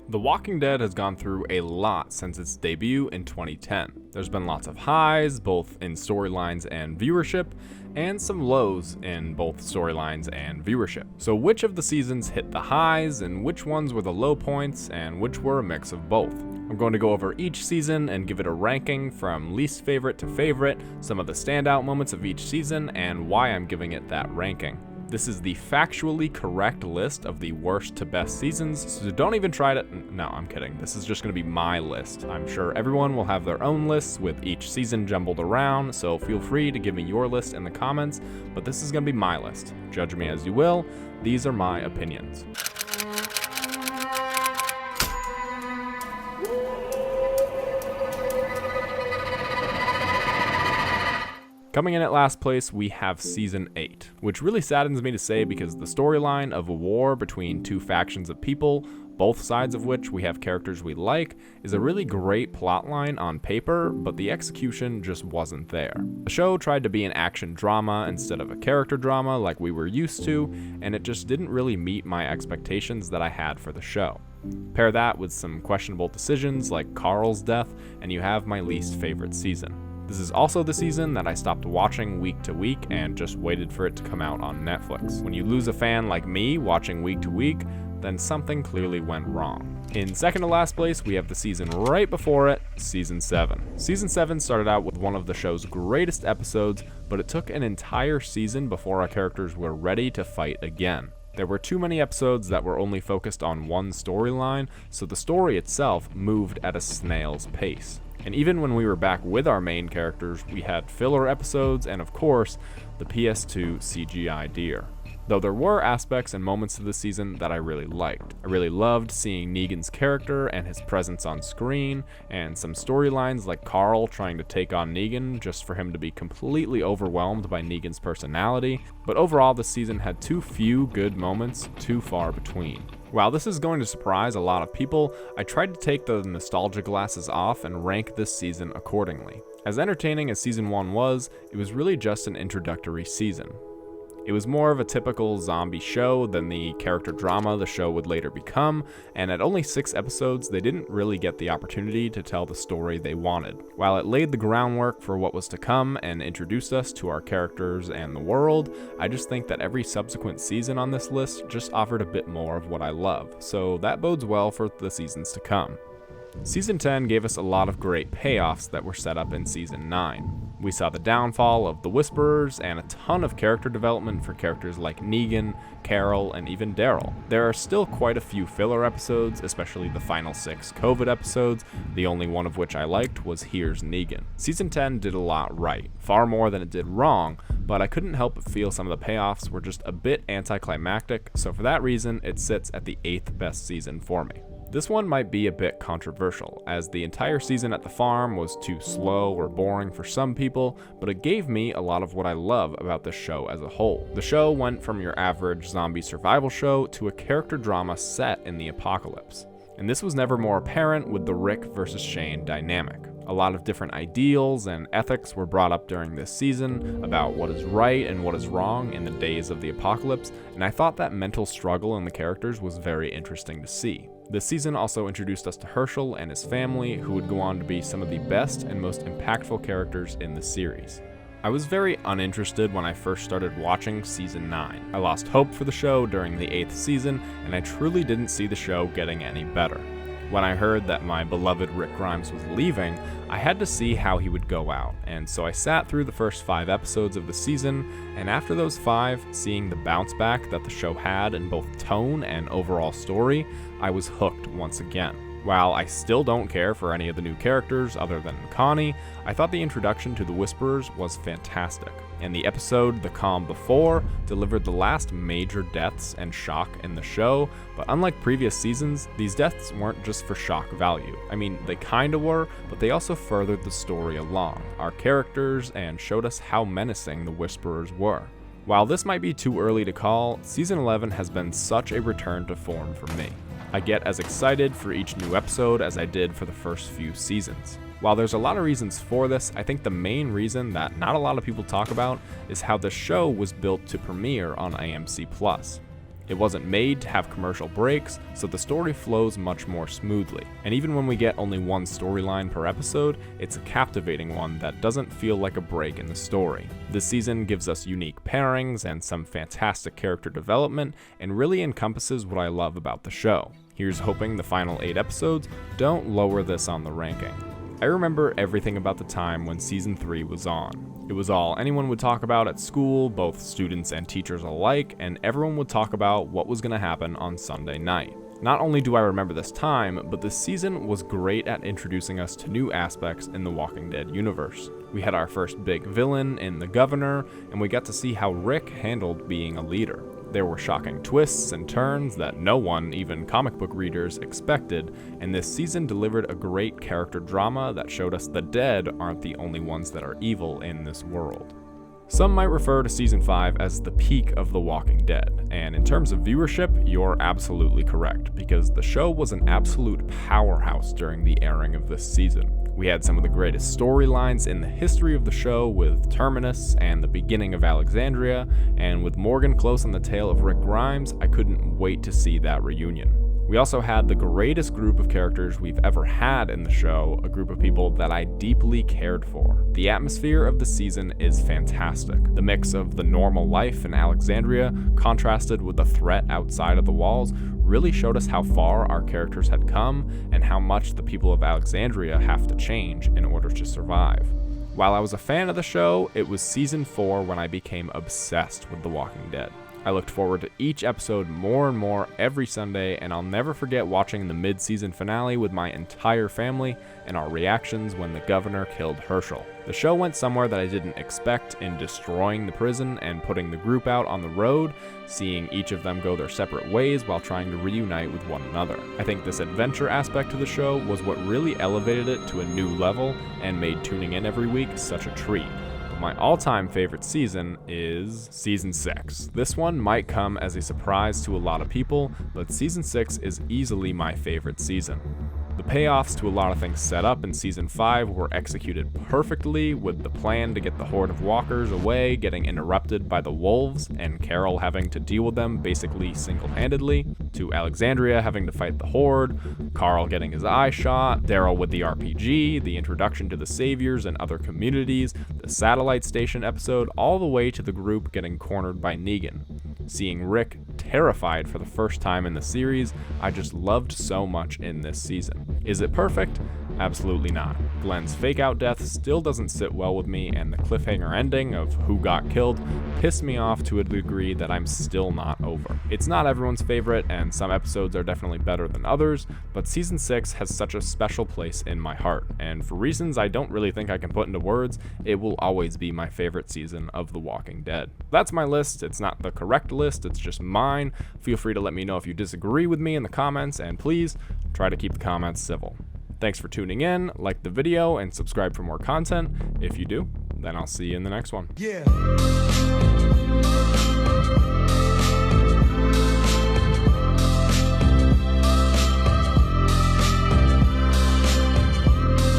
The Walking Dead has gone through a lot since its debut in 2010. There's been lots of highs, both in storylines and viewership, and some lows in both storylines and viewership. So which of the seasons hit the highs, and which ones were the low points, and which were a mix of both? I'm going to go over each season and give it a ranking from least favorite to favorite, some of the standout moments of each season, and why I'm giving it that ranking. This is the factually correct list of the worst to best seasons, so don't even try to... No, I'm kidding. This is just going to be my list. I'm sure everyone will have their own lists with each season jumbled around, so feel free to give me your list in the comments, but this is going to be my list. Judge me as you will. These are my opinions. Coming in at last place, we have Season 8, which really saddens me to say because the storyline of a war between two factions of people, both sides of which we have characters we like, is a really great plotline on paper, but the execution just wasn't there. The show tried to be an action drama instead of a character drama like we were used to, and it just didn't really meet my expectations that I had for the show. Pair that with some questionable decisions like Carl's death, and you have my least favorite season. This is also the season that I stopped watching week to week and just waited for it to come out on Netflix. When you lose a fan like me watching week to week, then something clearly went wrong. In second to last place, we have the season right before it, Season 7. Season 7 started out with one of the show's greatest episodes, but it took an entire season before our characters were ready to fight again. There were too many episodes that were only focused on one storyline, so the story itself moved at a snail's pace. And even when we were back with our main characters, we had filler episodes and, of course, the PS2 CGI deer. Though there were aspects and moments of the season that I really liked. I really loved seeing Negan's character and his presence on screen, and some storylines like Carl trying to take on Negan just for him to be completely overwhelmed by Negan's personality. But overall, the season had too few good moments, too far between. While this is going to surprise a lot of people, I tried to take the nostalgia glasses off and rank this season accordingly. As entertaining as Season 1 was, it was really just an introductory season. It was more of a typical zombie show than the character drama the show would later become, and at only 6 episodes, they didn't really get the opportunity to tell the story they wanted. While it laid the groundwork for what was to come and introduced us to our characters and the world, I just think that every subsequent season on this list just offered a bit more of what I love, so that bodes well for the seasons to come. Season 10 gave us a lot of great payoffs that were set up in Season 9. We saw the downfall of the Whisperers and a ton of character development for characters like Negan, Carol, and even Daryl. There are still quite a few filler episodes, especially the final 6 COVID episodes, the only one of which I liked was Here's Negan. Season 10 did a lot right, far more than it did wrong, but I couldn't help but feel some of the payoffs were just a bit anticlimactic, so for that reason, it sits at the 8th best season for me. This one might be a bit controversial, as the entire season at the farm was too slow or boring for some people, but it gave me a lot of what I love about the show as a whole. The show went from your average zombie survival show to a character drama set in the apocalypse. And this was never more apparent with the Rick versus Shane dynamic. A lot of different ideals and ethics were brought up during this season about what is right and what is wrong in the days of the apocalypse, and I thought that mental struggle in the characters was very interesting to see. This season also introduced us to Herschel and his family, who would go on to be some of the best and most impactful characters in the series. I was very uninterested when I first started watching Season 9. I lost hope for the show during the 8th season, and I truly didn't see the show getting any better. When I heard that my beloved Rick Grimes was leaving, I had to see how he would go out, and so I sat through the first 5 episodes of the season, and after those 5, seeing the bounce back that the show had in both tone and overall story, I was hooked once again. While I still don't care for any of the new characters other than Connie, I thought the introduction to the Whisperers was fantastic, and the episode The Calm Before delivered the last major deaths and shock in the show, but unlike previous seasons, these deaths weren't just for shock value. I mean, they kinda were, but they also furthered the story along, our characters, and showed us how menacing the Whisperers were. While this might be too early to call, Season 11 has been such a return to form for me. I get as excited for each new episode as I did for the first few seasons. While there's a lot of reasons for this, I think the main reason that not a lot of people talk about is how the show was built to premiere on AMC+. It wasn't made to have commercial breaks, so the story flows much more smoothly. And even when we get only one storyline per episode, it's a captivating one that doesn't feel like a break in the story. This season gives us unique pairings and some fantastic character development, and really encompasses what I love about the show. Here's hoping the final 8 episodes don't lower this on the ranking. I remember everything about the time when Season 3 was on. It was all anyone would talk about at school, both students and teachers alike, and everyone would talk about what was going to happen on Sunday night. Not only do I remember this time, but this season was great at introducing us to new aspects in the Walking Dead universe. We had our first big villain in the Governor, and we got to see how Rick handled being a leader. There were shocking twists and turns that no one, even comic book readers, expected, and this season delivered a great character drama that showed us the dead aren't the only ones that are evil in this world. Some might refer to Season 5 as the peak of The Walking Dead, and in terms of viewership, you're absolutely correct, because the show was an absolute powerhouse during the airing of this season. We had some of the greatest storylines in the history of the show with Terminus and the beginning of Alexandria, and with Morgan close on the tail of Rick Grimes, I couldn't wait to see that reunion. We also had the greatest group of characters we've ever had in the show, a group of people that I deeply cared for. The atmosphere of the season is fantastic. The mix of the normal life in Alexandria, contrasted with the threat outside of the walls, really showed us how far our characters had come and how much the people of Alexandria have to change in order to survive. While I was a fan of the show, it was Season 4 when I became obsessed with The Walking Dead. I looked forward to each episode more and more every Sunday, and I'll never forget watching the mid-season finale with my entire family and our reactions when the governor killed Herschel. The show went somewhere that I didn't expect in destroying the prison and putting the group out on the road, seeing each of them go their separate ways while trying to reunite with one another. I think this adventure aspect to the show was what really elevated it to a new level and made tuning in every week such a treat. My all-time favorite season is Season 6. This one might come as a surprise to a lot of people, but Season 6 is easily my favorite season. The payoffs to a lot of things set up in Season 5 were executed perfectly, with the plan to get the horde of walkers away getting interrupted by the wolves, and Carol having to deal with them basically single-handedly, to Alexandria having to fight the horde, Carl getting his eye shot, Daryl with the RPG, the introduction to the saviors and other communities, the satellite station episode, all the way to the group getting cornered by Negan. Seeing Rick terrified for the first time in the series, I just loved so much in this season. Is it perfect? Absolutely not. Glenn's fake-out death still doesn't sit well with me, and the cliffhanger ending of who got killed pissed me off to a degree that I'm still not over. It's not everyone's favorite, and some episodes are definitely better than others, but Season 6 has such a special place in my heart, and for reasons I don't really think I can put into words, it will always be my favorite season of The Walking Dead. That's my list. It's not the correct list, it's just mine. Feel free to let me know if you disagree with me in the comments, and please try to keep the comments civil. Thanks for tuning in, like the video, and subscribe for more content. If you do, then I'll see you in the next one. Yeah.